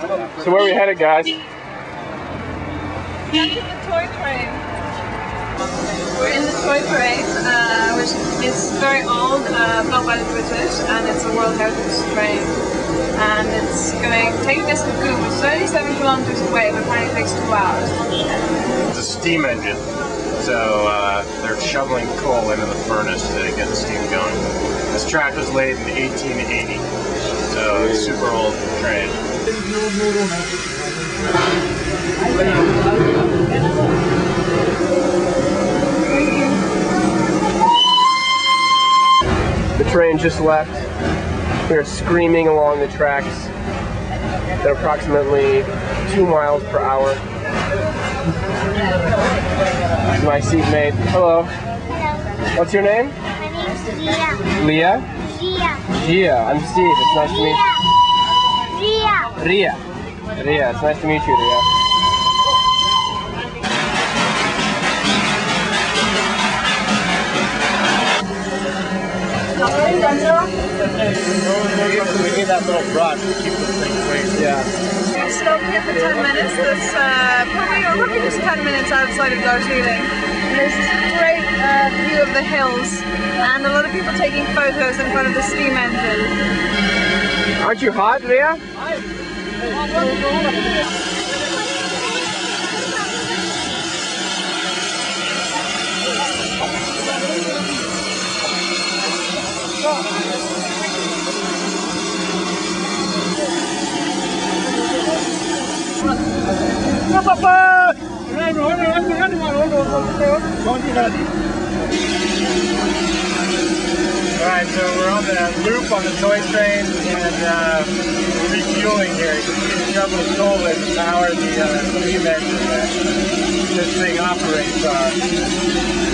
So where are we headed, guys? Back to the toy train. We're in the toy train, which is very old, built by the British, and it's a World Heritage train. And it's taking us to Goom, which is only 7 kilometers away, but apparently it takes 2 hours. It's a steam engine, so they're shoveling coal into the furnace to get the steam going. This track was laid in 1880, so it's a super old train. The train just left. We are screaming along the tracks at approximately 2 miles per hour. This is my seatmate. Hello. Hello. What's your name? My name's Leah. Leah? Gia. Gia. I'm Steve. It's nice to meet you. Ria. Ria. It's nice to meet you, Ria. We need that little brush to keep this thing clean. Yeah. We stopped here for 10 minutes. It's probably just 10 minutes outside of Darjeeling. And there's this great view of the hills and a lot of people taking photos in front of the steam engine. Aren't you hot, Ria? Alright, so we're on the loop on the toy train and we're refueling here. You can see the shovel of coal in to power the steam engine that this thing operates on.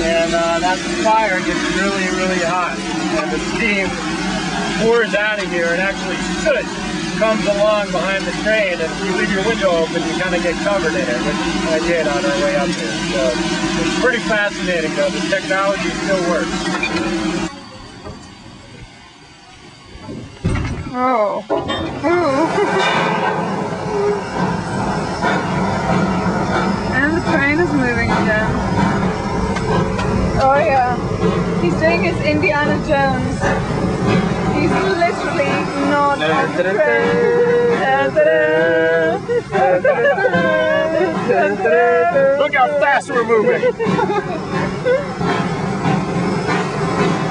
And that fire gets really, really hot. And the steam pours out of here and actually soot comes along behind the train, and if you leave your window open you kind of get covered in it, which I did on our way up here. So it's pretty fascinating though. The technology still works. Oh. And the train is moving again. Oh yeah. He's doing his Indiana Jones. He's literally not on the train. Look how fast we're moving.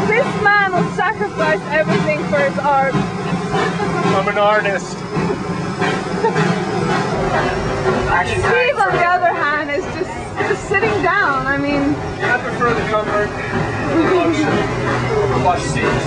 This man will sacrifice everything for his art. I'm an artist. Steve, on the other hand, is just sitting down. I mean, I prefer the comfort of the luxury of the plush seats.